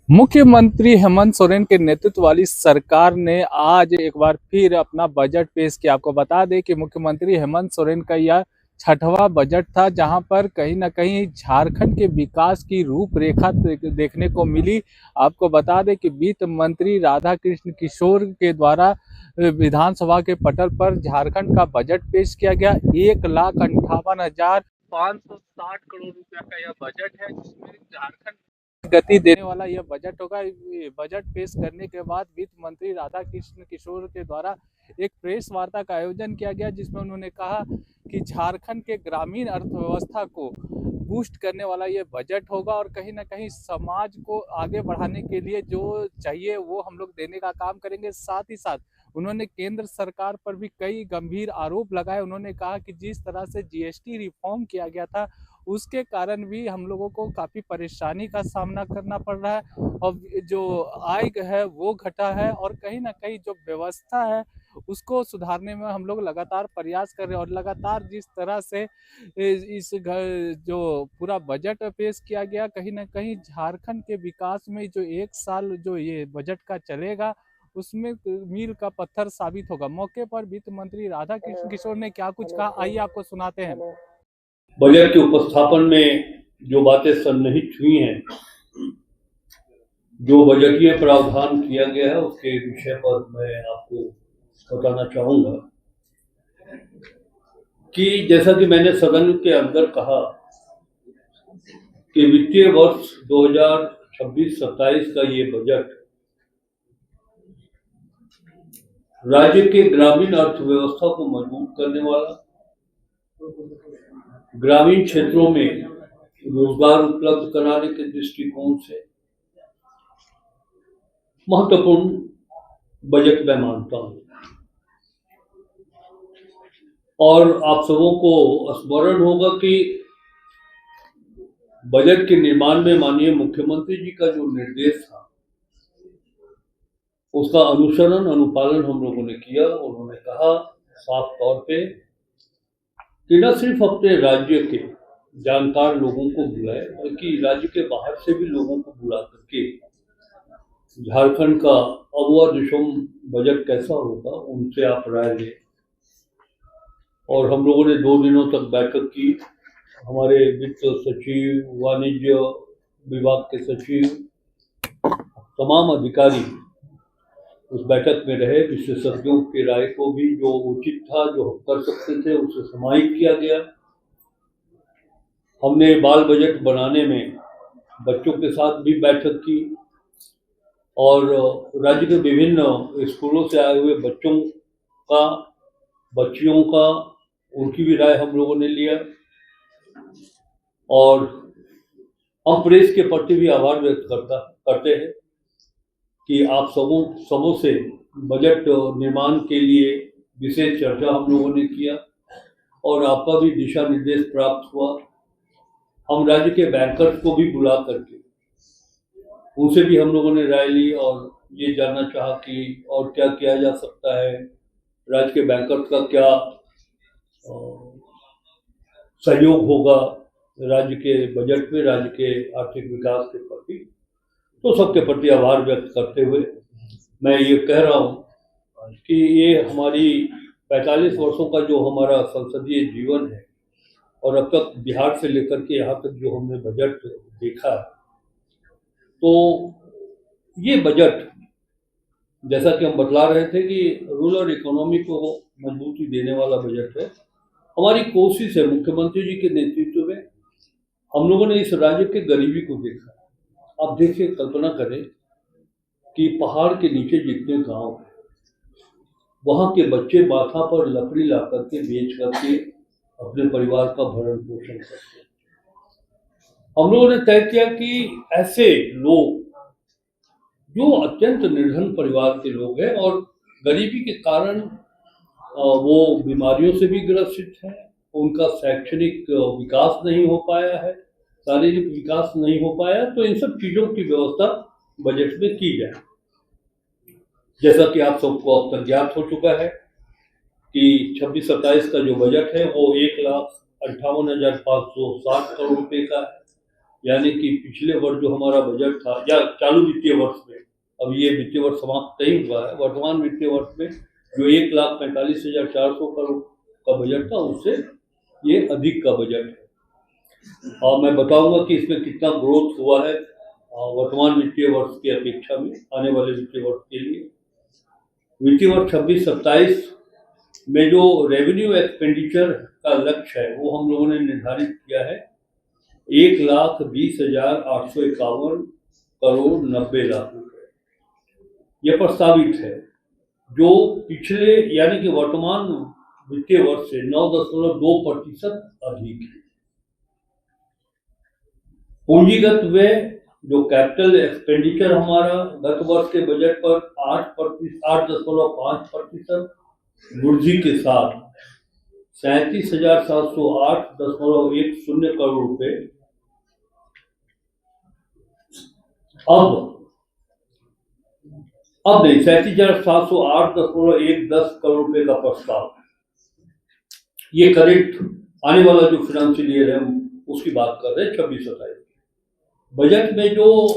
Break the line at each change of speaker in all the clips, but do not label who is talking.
मुख्यमंत्री हेमंत सोरेन के नेतृत्व वाली सरकार ने आज एक बार फिर अपना बजट पेश किया। आपको बता दें कि मुख्यमंत्री हेमंत सोरेन का यह छठवां बजट था, जहां पर कहीं ना कहीं झारखंड के विकास की रूपरेखा देखने को मिली। आपको बता दें कि वित्त मंत्री राधा कृष्ण किशोर के द्वारा विधानसभा के पटल पर झारखंड का बजट पेश किया गया। 1,58,560 करोड़ रुपया का यह बजट है, जिसमें झारखंड गति देने वाला यह बजट होगा। ये बजट पेश करने के बाद वित्त मंत्री राधा कृष्ण किशोर के द्वारा एक प्रेस वार्ता का आयोजन किया गया, जिसमें उन्होंने कहा कि झारखंड के ग्रामीण अर्थव्यवस्था को बूस्ट करने वाला ये बजट होगा और कहीं ना कहीं समाज को आगे बढ़ाने के लिए जो चाहिए वो हम लोग देने का काम करेंगे। साथ ही साथ उन्होंने केंद्र सरकार पर भी कई गंभीर आरोप लगाए। उन्होंने कहा कि जिस तरह से जीएसटी रिफॉर्म किया गया था, उसके कारण भी हम लोगों को काफ़ी परेशानी का सामना करना पड़ रहा है और जो आय है वो घटा है और कहीं ना कहीं जो व्यवस्था है उसको सुधारने में हम लोग लगातार प्रयास कर रहे हैं। और लगातार जिस तरह से इस जो पूरा बजट पेश किया गया, कहीं ना कहीं झारखंड के विकास में जो एक साल जो ये बजट का चलेगा उसमें मील का पत्थर साबित होगा। मौके पर वित्त मंत्री राधा कृष्ण किशोर ने क्या कुछ कहा, आइए आपको सुनाते हैं।
बजट के उपस्थापन में जो बातें सन्निहित हुई हैं, जो बजटीय प्रावधान किया गया है, उसके विषय पर मैं आपको बताना चाहूंगा कि जैसा कि मैंने सदन के अंदर कहा कि वित्तीय वर्ष 2026-27 का ये बजट राज्य के ग्रामीण अर्थव्यवस्था को मजबूत करने वाला, ग्रामीण क्षेत्रों में रोजगार उपलब्ध कराने के दृष्टिकोण से महत्वपूर्ण बजट मैं मानता हूं। और आप सबों को स्मरण होगा कि बजट के निर्माण में माननीय मुख्यमंत्री जी का जो निर्देश था, उसका अनुसरण अनुपालन हम लोगों ने किया। उन्होंने कहा साफ तौर पे कि न सिर्फ अपने राज्य के जानकार लोगों को बुलाए, बल्कि राज्य के बाहर से भी लोगों को बुला करके झारखंड का अगवा दिशम बजट कैसा होगा उनसे आप राय लें। और हम लोगों ने 2 दिनों तक बैठक की। हमारे वित्त सचिव, वाणिज्य विभाग के सचिव, तमाम अधिकारी उस बैठक में रहे। विशेषज्ञों की राय को भी जो उचित था, जो हम कर सकते थे, उसे समाहित किया गया। हमने बाल बजट बनाने में बच्चों के साथ भी बैठक की और राज्य के विभिन्न स्कूलों से आए हुए बच्चों का, बच्चियों का, उनकी भी राय हम लोगों ने लिया। और हम प्रेस के प्रति भी आभार व्यक्त करते हैं कि आप सबों से बजट निर्माण के लिए विशेष चर्चा हम लोगों ने किया और आपका भी दिशा निर्देश प्राप्त हुआ। हम राज्य के बैंकर्स को भी बुला करके उनसे भी हम लोगों ने राय ली और ये जानना चाहा कि और क्या किया जा सकता है, राज्य के बैंकर्स का क्या सहयोग होगा राज्य के बजट में, राज्य के आर्थिक विकास के प्रति। तो सबके प्रति आभार व्यक्त करते हुए मैं ये कह रहा हूँ कि ये हमारी 45 वर्षों का जो हमारा संसदीय जीवन है और अब तक बिहार से लेकर के यहाँ तक जो हमने बजट देखा है, तो ये बजट जैसा कि हम बतला रहे थे कि रूरल इकोनॉमी को मजबूती देने वाला बजट है। हमारी कोशिश है, मुख्यमंत्री जी के नेतृत्व में हम लोगों ने इस राज्य के गरीबी को देखा। आप देखिए, कल्पना करें कि पहाड़ के नीचे जितने गांव हैं, वहां के बच्चे माथा पर लकड़ी ला करके बेच करके अपने परिवार का भरण पोषण करते हैं। हम लोगों ने तय किया कि ऐसे लोग जो अत्यंत निर्धन परिवार के लोग हैं और गरीबी के कारण वो बीमारियों से भी ग्रसित हैं, उनका शैक्षणिक विकास नहीं हो पाया है, शारीरिक विकास नहीं हो पाया, तो इन सब चीजों की व्यवस्था बजट में की जाए। जैसा कि आप सबको अब तक ज्ञात हो चुका है कि 26-27 का जो बजट है वो 1,58,560 करोड़ रुपए का है। यानी कि पिछले वर्ष जो हमारा बजट था या चालू वित्तीय वर्ष में, अब ये वित्तीय वर्ष समाप्त नहीं हुआ है, वर्तमान वित्तीय वर्ष में जो 1,45,400 करोड़ का बजट था उससे ये अधिक का बजट है। और मैं बताऊंगा कि इसमें कितना ग्रोथ हुआ है वर्तमान वित्तीय वर्ष की अपेक्षा में आने वाले वित्तीय वर्ष के लिए। वित्तीय वर्ष 26-27 में जो रेवेन्यू एक्सपेंडिचर का लक्ष्य है वो हम लोगों ने निर्धारित किया है 1,20,851 करोड़ 90 लाख रुपए। यह प्रस्तावित है जो पिछले यानी कि वर्तमान वित्तीय वर्ष से 9.2% अधिक है। पूंजीगत व्यय जो कैपिटल एक्सपेंडिचर हमारा गत वर्ष के बजट पर 8.5% वृद्धि के साथ 37,708.10 करोड़ रुपए अब नहीं 37,708.10 करोड़ रुपए का प्रस्ताव। ये करेक्ट आने वाला जो फाइनेंशियल ईयर है उसकी बात कर रहे हैं 26-27। बजट में जो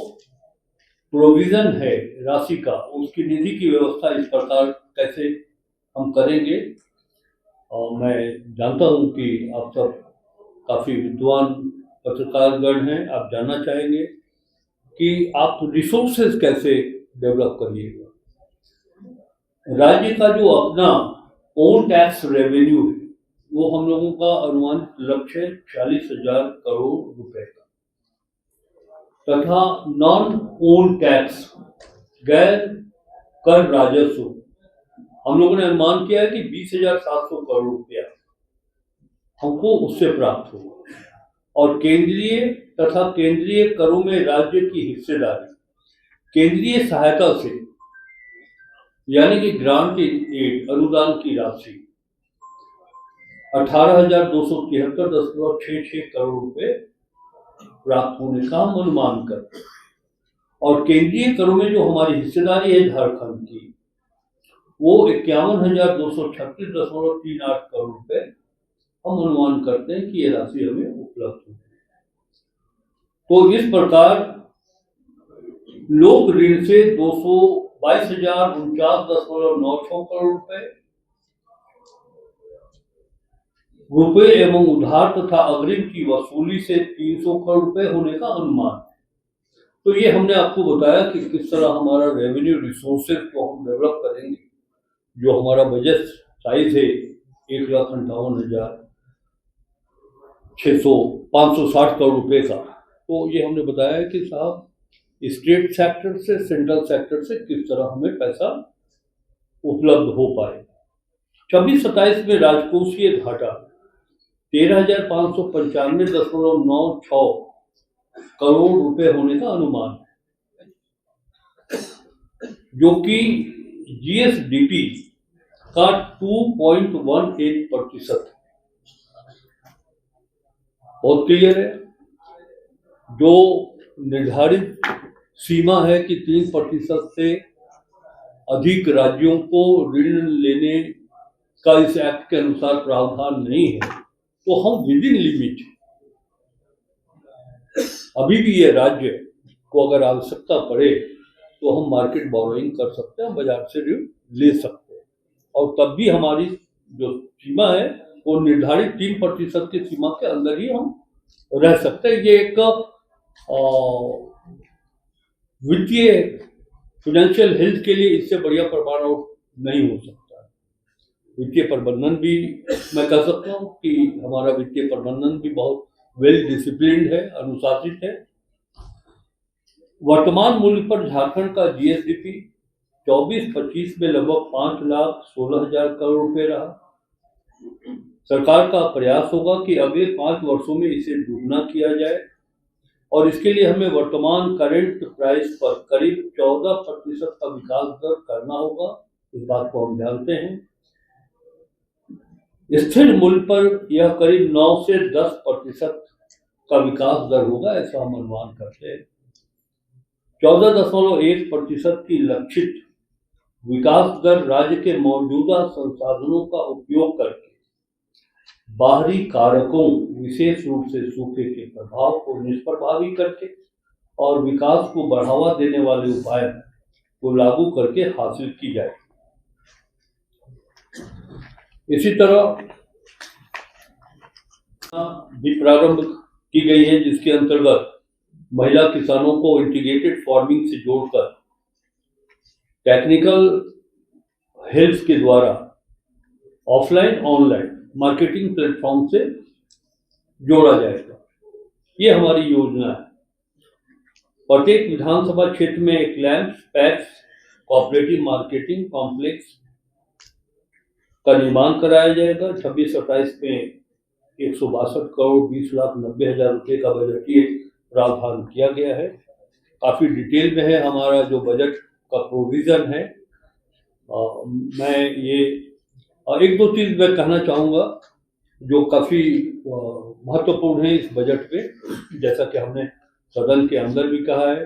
प्रोविजन है राशि का उसकी निधि की व्यवस्था इस प्रकार कैसे हम करेंगे। और मैं जानता हूं कि आप सब काफी विद्वान पत्रकारगण हैं, आप जानना चाहेंगे कि आप रिसोर्सेज कैसे डेवलप करिएगा। राज्य का जो अपना ओन टैक्स रेवेन्यू है वो हम लोगों का अनुमानित लक्ष्य है 40,000 करोड़ रुपए का, तथा नॉन ओन टैक्स गैर कर राजस्व हम लोगों ने अनुमान किया है कि 20,700 करोड़ रुपया हमको उससे प्राप्त होगा। और केंद्रीय तथा केंद्रीय करों में राज्य की हिस्सेदारी केंद्रीय सहायता से यानी कि ग्रांट एड अनुदान की राशि 18,273.66 करोड़ रुपए प्राप्त होने का हम अनुमान करते हैं। और केंद्रीय करों में जो हमारी हिस्सेदारी है झारखंड की वो 51,236.38 करोड़ रुपए हम अनुमान करते हैं कि ये राशि हमें उपलब्ध होगी। तो इस प्रकार लोक ऋण से 222,049.96 करोड़ रुपए एवं उधार तथा अग्रिम की वसूली से 300 करोड़ रुपए होने का अनुमान है। तो ये हमने आपको बताया कि किस तरह हमारा रेवेन्यू रिसोर्सेज को हम डेवलप करेंगे। जो हमारा बजट साइज है 1,58,560 करोड़ रुपए का, तो ये हमने बताया कि साहब स्टेट सेक्टर से सेंट्रल सेक्टर से किस तरह हमें पैसा उपलब्ध हो पाए। 26-27 में राजकोषीय घाटा 13,595.96 करोड़ रुपए होने का अनुमान है, जो कि जीएसडीपी का 2.18% बहुत क्लियर है। जो निर्धारित सीमा है कि 3% से अधिक राज्यों को ऋण लेने का इस एक्ट के अनुसार प्रावधान नहीं है, तो हम विद इन लिमिट अभी भी ये राज्य को अगर आवश्यकता पड़े तो हम मार्केट बोरोइंग कर सकते हैं, बाजार से ऋण ले सकते हैं। और तब भी हमारी जो सीमा है वो निर्धारित 3% की सीमा के अंदर ही हम रह सकते हैं। ये एक वित्तीय फाइनेंशियल हेल्थ के लिए इससे बढ़िया प्रमाण नहीं हो सकता। वित्तीय प्रबंधन भी मैं कह सकता हूँ कि हमारा वित्तीय प्रबंधन भी बहुत वेल डिसिप्लिन्ड है, अनुशासित है। वर्तमान मूल्य पर झारखंड का जीएसडीपी 24-25 में लगभग 5,16,000 करोड़ रुपए रहा। सरकार का प्रयास होगा कि अगले 5 वर्षों में इसे दुगना किया जाए और इसके लिए हमें वर्तमान करंट प्राइस पर करीब 14% का विकास दर करना होगा। इस बात को हम जानते हैं। स्थिर मूल्य पर यह करीब 9 से 10% का विकास दर होगा, ऐसा हम अनुमान करते हैं। 14.1% की लक्षित विकास दर राज्य के मौजूदा संसाधनों का उपयोग करके बाहरी कारकों विशेष रूप से सूखे के प्रभाव को निष्प्रभावी करके और विकास को बढ़ावा देने वाले उपाय को लागू करके हासिल की जाए। इसी तरह भी प्रारंभ की गई है जिसके अंतर्गत महिला किसानों को इंटीग्रेटेड फार्मिंग से जोड़कर टेक्निकल हेल्प के द्वारा ऑफलाइन ऑनलाइन मार्केटिंग प्लेटफॉर्म से जोड़ा जाएगा। ये हमारी योजना है। प्रत्येक विधानसभा क्षेत्र में एक lamps PACS cooperative marketing complex का निर्माण कराया जाएगा। 26-27 में 162 करोड़ 20,90,000 रुपए का बजटीय प्रावधान किया गया है। काफी डिटेल में है हमारा जो बजट का प्रोविजन है। मैं ये एक दो चीज मैं कहना चाहूँगा जो काफी महत्वपूर्ण है इस बजट में। जैसा कि हमने सदन के अंदर भी कहा है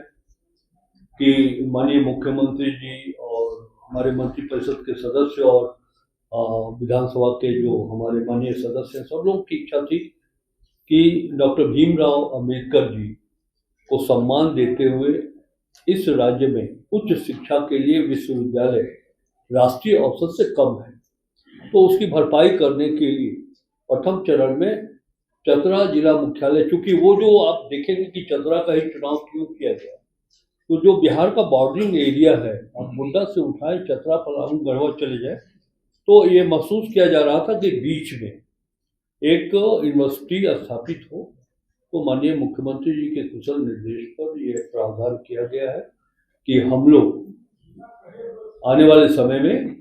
कि माननीय मुख्यमंत्री जी और हमारे मंत्रिपरिषद के सदस्य और विधानसभा के जो हमारे माननीय सदस्य हैं, सब लोगों की इच्छा थी कि डॉक्टर भीमराव अंबेडकर जी को सम्मान देते हुए इस राज्य में उच्च शिक्षा के लिए विश्वविद्यालय राष्ट्रीय औसत से कम है, तो उसकी भरपाई करने के लिए प्रथम चरण में चतरा जिला मुख्यालय, चूंकि वो जो आप देखेंगे कि चतरा का ही चुनाव क्यों किया गया, तो जो बिहार का बॉर्डरिंग एरिया है, आप मुद्दा से उठाए चतरा पलामू गढ़वा चले जाए तो ये महसूस किया जा रहा था कि बीच में एक यूनिवर्सिटी स्थापित हो। तो माननीय मुख्यमंत्री जी के कुशल निर्देश पर यह प्रावधान किया गया है कि हम लोग आने वाले समय में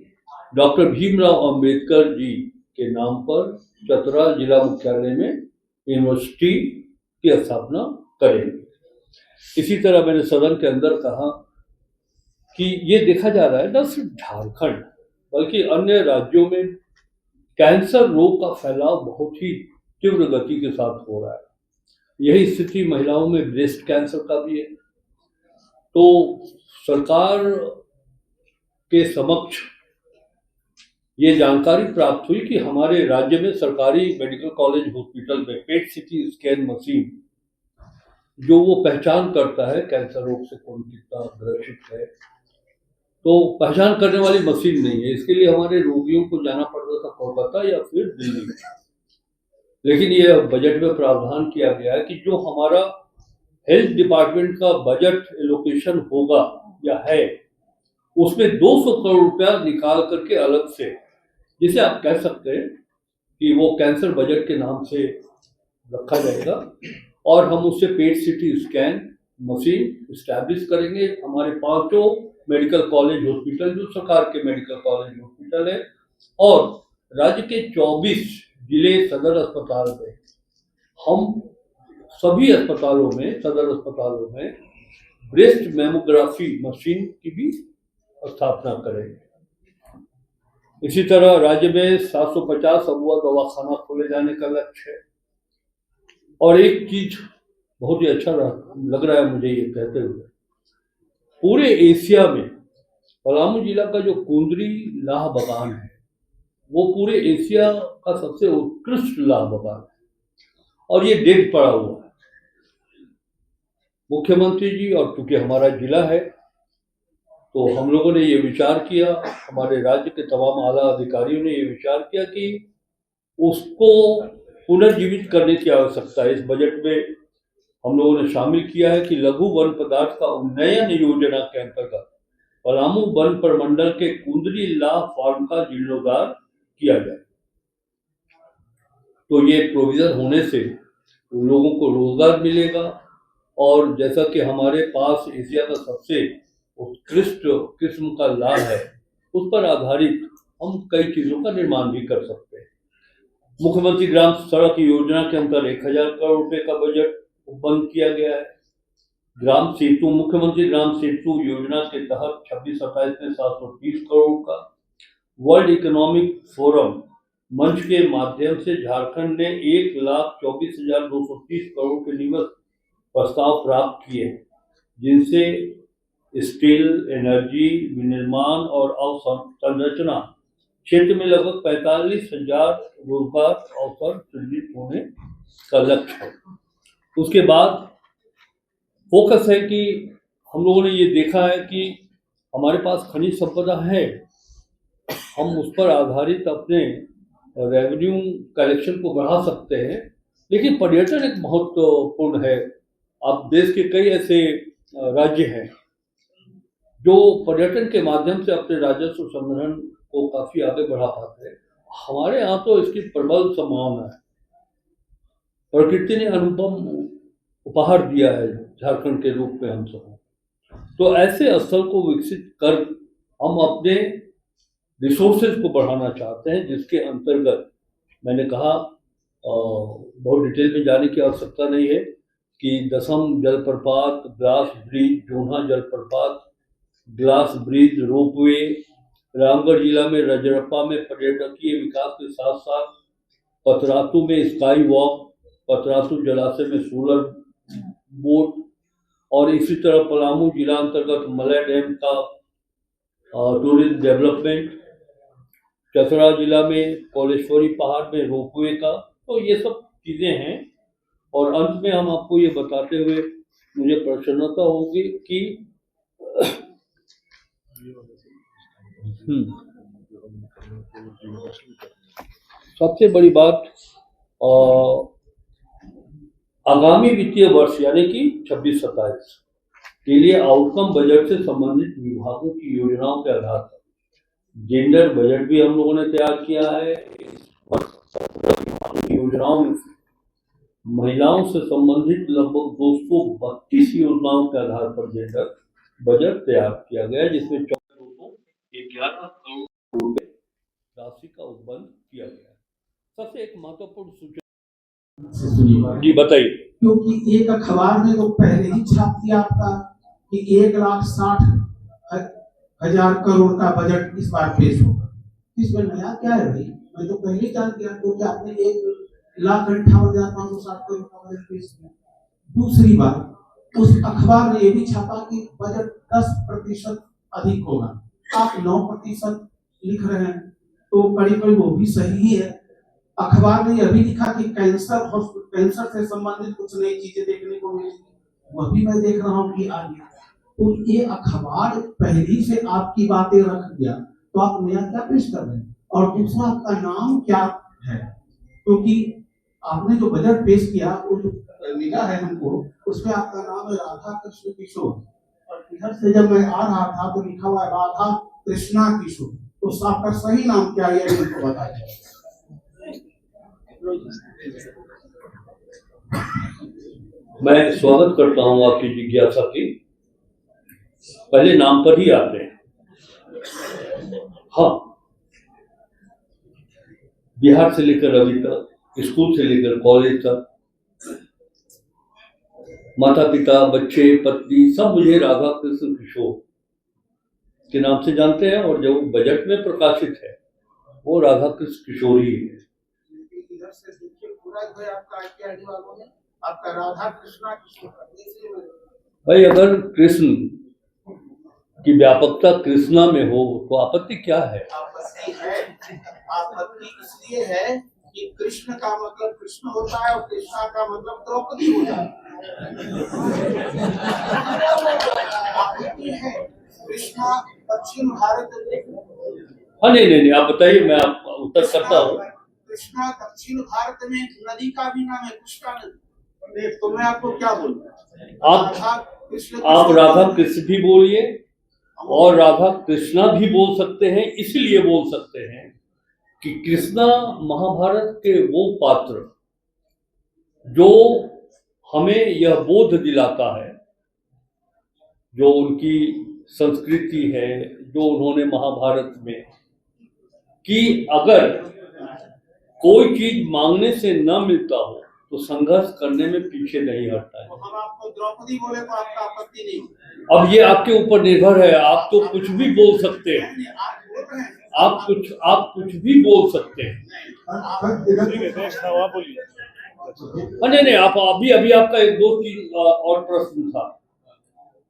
डॉक्टर भीमराव अंबेडकर जी के नाम पर चतरा जिला मुख्यालय में यूनिवर्सिटी की स्थापना करेंगे। इसी तरह मैंने सदन के अंदर कहा कि ये देखा जा रहा है न सिर्फ झारखंड बल्कि अन्य राज्यों में कैंसर रोग का फैलाव बहुत ही तीव्र गति के साथ हो रहा है। यही स्थिति महिलाओं में ब्रेस्ट कैंसर का भी है। तो सरकार के समक्ष ये जानकारी प्राप्त हुई कि हमारे राज्य में सरकारी मेडिकल कॉलेज हॉस्पिटल में पेट सीटी स्कैन मशीन जो वो पहचान करता है कैंसर रोग से कौन कितना ग्रसित है, तो पहचान करने वाली मशीन नहीं है। इसके लिए हमारे रोगियों को जाना पड़ता था कोलकाता या फिर दिल्ली में। लेकिन ये बजट में प्रावधान किया गया है कि जो हमारा हेल्थ डिपार्टमेंट का बजट एलोकेशन होगा या है, उसमें 200 करोड़ रुपया निकाल करके अलग से, जिसे आप कह सकते हैं कि वो कैंसर बजट के नाम से रखा जाएगा और हम उससे पेट सीटी स्कैन मशीन स्टैब्लिश करेंगे। हमारे 5 मेडिकल कॉलेज हॉस्पिटल जो सरकार के मेडिकल कॉलेज हॉस्पिटल है और राज्य के 24 जिले सदर अस्पताल में हम सभी अस्पतालों में, सदर अस्पतालों में ब्रेस्ट मैमोग्राफी मशीन की भी स्थापना करेंगे। इसी तरह राज्य में 750 अबुआ दवाखाना खोले जाने का लक्ष्य है। और एक चीज बहुत ही अच्छा लग रहा है मुझे ये कहते हुए, पूरे एशिया में पलामू जिला का जो कुंदरी लाह बगान है वो पूरे एशिया का सबसे उत्कृष्ट लाह बगान है और ये डेट पड़ा हुआ है। मुख्यमंत्री जी और चूंकि हमारा जिला है तो हम लोगों ने ये विचार किया, हमारे राज्य के तमाम आला अधिकारियों ने ये विचार किया कि उसको पुनर्जीवित करने की आवश्यकता है। इस बजट में हम लोगों ने शामिल किया है कि लघु वन पदार्थ का उन्नयन योजना के अंतर्गत पलामू वन प्रमंडल के कुंदरी लाह फार्म का जीर्णोद्धार किया जाए। तो ये प्रोविजन होने से लोगों को रोजगार मिलेगा और जैसा कि हमारे पास एशिया का सबसे उत्कृष्ट किस्म का लाभ है, उस पर आधारित हम कई चीजों का निर्माण भी कर सकते हैं। मुख्यमंत्री ग्राम सड़क योजना के अंतर्गत 1000 करोड़ रुपए का बजट बंद किया गया है। ग्राम सेतु, मुख्यमंत्री ग्राम सेतु योजना के तहत 26-27 में 730 करोड़ का, वर्ल्ड इकोनॉमिक फोरम मंच के माध्यम से झारखंड ने 1,24,230 करोड़ के निवेश प्रस्ताव प्राप्त किए हैं, जिनसे स्टील, एनर्जी, विनिर्माण और अवसंरचना क्षेत्र में लगभग 45,000 रोजगार अवसर सृजित होने का लक्ष्य है। उसके बाद फोकस है कि हम लोगों ने ये देखा है कि हमारे पास खनिज संपदा है, हम उस पर आधारित अपने रेवेन्यू कलेक्शन को बढ़ा सकते हैं, लेकिन पर्यटन एक महत्वपूर्ण है। अब देश के कई ऐसे राज्य हैं जो पर्यटन के माध्यम से अपने राजस्व संग्रहण को काफी आगे बढ़ा पाते हैं। हमारे यहाँ तो इसकी प्रबल संभावना है। प्रकृति ने अनुपम उपहार दिया है झारखंड के रूप में हम सब, तो ऐसे स्थल को विकसित कर हम अपने रिसोर्सेज को बढ़ाना चाहते हैं, जिसके अंतर्गत मैंने कहा बहुत डिटेल में जाने की आवश्यकता नहीं है कि दसम जलप्रपात, ग्लास ब्रिज, जोन्हा जलप्रपात, ग्लास ब्रिज, रोपवे, रामगढ़ जिला में रजरप्पा में पर्यटकीय विकास के साथ साथ पतरातू में स्काई वॉक, पतरातू जलाशय में सोलर बोट, और इसी तरह पलामू जिला अंतर्गत मलय डैम का टूरिज्म डेवलपमेंट, चतरा जिला में कोलेश्वरी पहाड़ में रोपवे का, तो ये सब चीज़ें हैं। और अंत में हम आपको ये बताते हुए मुझे प्रसन्नता होगी कि सबसे बड़ी बात आगामी वित्तीय वर्ष यानी कि 26-27 के लिए आउटकम बजट से संबंधित विभागों की योजनाओं के आधार पर जेंडर बजट भी हम लोगों ने तैयार किया है। योजनाओं में महिलाओं से संबंधित लगभग 232 योजनाओं के आधार पर जेंडर बजट तैयार किया गया, जिसमें 11 करोड़ रुपए राशि का उपबंध किया गया। सबसे एक महत्वपूर्ण सूचना जी बताइए।
क्योंकि एक अखबार ने तो पहले ही छाप दिया आपका कि 1,60,000 करोड़ का बजट इस बार पेश होगा। इसमें नया क्या है भाई? मैं तो पहले ही जान गया, क्योंकि आपने 1,58,560 करोड़ का बजट पेश किया। दूसरी बात, उस अखबार ने यह भी छापा कि बजट 10% अधिक होगा, आप 9% लिख रहे हैं, तो करीब करीब वो भी सही है। अखबार ने यह भी लिखा कि कैंसर से संबंधित कुछ नई चीजें देखने को मिलेगी, वह भी मैं देख रहा हूँ कि आ गया। तो ये अखबार पहले से आपकी बातें रख दिया, तो आप नया क्या पेश कर रहे हैं? और दूसरा, आपका नाम क्या है? क्योंकि आपने जो बजट पेश किया वो जो मिला है हमको, उसमें आपका नाम है राधा कृष्ण किशोर, और इधर से जब मैं आ रहा था तो लिखा हुआ राधा कृष्णा किशोर। तो आपका सही नाम क्या है मुझको बताइए।
मैं स्वागत करता हूं आपकी जिज्ञासा की। पहले नाम पर ही आते हैं। हाँ, बिहार से लेकर अभी तक, स्कूल से लेकर कॉलेज तक, माता पिता, बच्चे, पत्नी सब मुझे राधा कृष्ण किशोर के नाम से जानते हैं, और जो बजट में प्रकाशित है वो राधा कृष्ण किशोर ही है।
आपका राधा कृष्णा किशोर।
भाई, अगर कृष्ण की व्यापकता कृष्णा में हो तो आपत्ति क्या है?
आपत्ति है, आपत्ति इसलिए है कि कृष्ण का मतलब कृष्ण होता है और कृष्णा का मतलब द्रौपदी होता है। आपत्ति है, कृष्णा दक्षिण भारत में।
हाँ, नहीं, आप बताइए, मैं आपका उत्तर करता हूँ।
कृष्णा दक्षिण भारत में नदी का भी नाम है, पुष्पा नदी। तो मैं आपको क्या बोलूं?
आप राधा कृष्ण भी बोलिए और राधा कृष्णा भी बोल सकते हैं। इसलिए बोल सकते हैं कि कृष्णा महाभारत के वो पात्र जो हमें यह बोध दिलाता है, जो उनकी संस्कृति है, जो उन्होंने महाभारत में, कि अगर कोई चीज मांगने से न मिलता हो तो संघर्ष करने में पीछे नहीं हटता है।
हम आपको द्रौपदी बोले तो आपका आपत्ति नहीं?
अब ये आपके ऊपर निर्भर है, आप तो कुछ भी बोल सकते हैं, आप कुछ भी बोल सकते हैं। नहीं, आप अभी आपका एक दो तीन और प्रश्न था,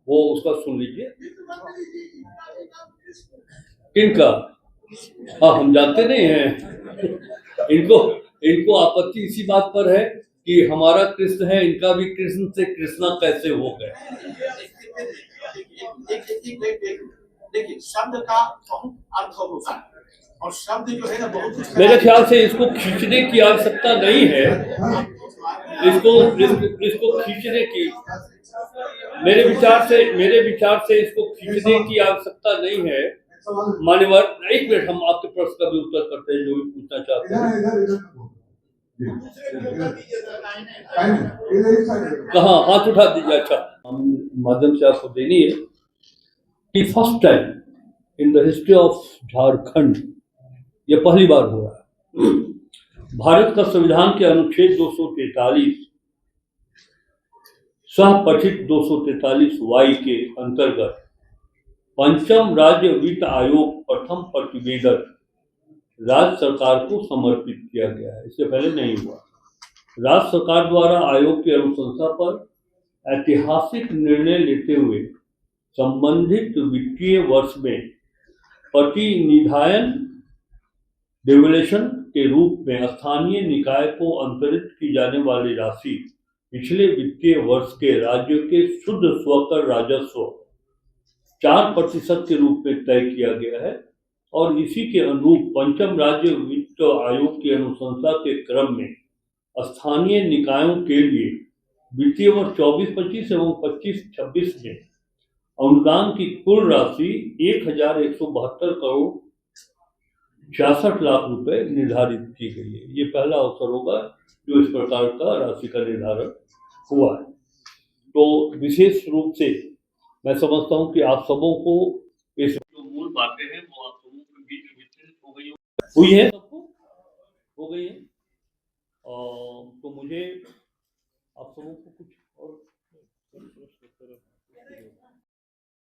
वो उसका सुन लीजिए। किनका? हाँ, हम जानते नहीं हैं। इनको इनको आपत्ति इसी बात पर है कि हमारा कृष्ण है, इनका भी कृष्ण से कृष्णा कैसे हो गए।
देखिए शब्द का बहुत अर्थ होता है और शब्द जो है ना बहुत
मेरे ख्याल से इसको खींचने की आवश्यकता नहीं है। इसको खींचने की मेरे विचार से इसको खींचने की आवश्यकता नहीं है। मान्यवर, एक मिनट, हम आपके प्रश्न का भी उत्तर करते हैं जो भी पूछना चाहते हैं। कहाँ हाथ उठा दीजिए। अच्छा, हम माध्यम से आपको देनी है कि first time in the history of Jharkhand, ये पहली बार हो रहा है, भारत का संविधान के अनुच्छेद 243 सहपठित 243 वाई के अंतर्गत पंचम राज्य वित्त आयोग प्रथम प्रतिवेदन राज्य सरकार को समर्पित किया गया है। इससे पहले नहीं हुआ। राज्य सरकार द्वारा आयोग की अनुशंसा पर ऐतिहासिक निर्णय लेते हुए संबंधित वित्तीय वर्ष में प्रतिनिधायन डेवल्यूशन के रूप में स्थानीय निकाय को अंतरित की जाने वाली राशि पिछले वित्तीय वर्ष के राज्य के शुद्ध स्वकर राजस्व 4% के रूप में तय किया गया है और इसी के अनुरूप पंचम राज्य वित्त आयोग की अनुशंसा के क्रम में स्थानीय निकायों के लिए वित्तीय वर्ष 24-25 एवं 25-26 में अनुदान की कुल राशि 1,172 करोड़ 66 लाख रुपए निर्धारित की गई है। ये पहला अवसर होगा जो इस प्रकार का राशि का निर्धारण हुआ है। तो विशेष रूप से मैं समझता हूं कि आप सबों को इस जो मूल बातें हैं वो आप सबों के बीच विस्तृत हुई है, सबको हो गई है। तो मुझे आप सबों को कुछ और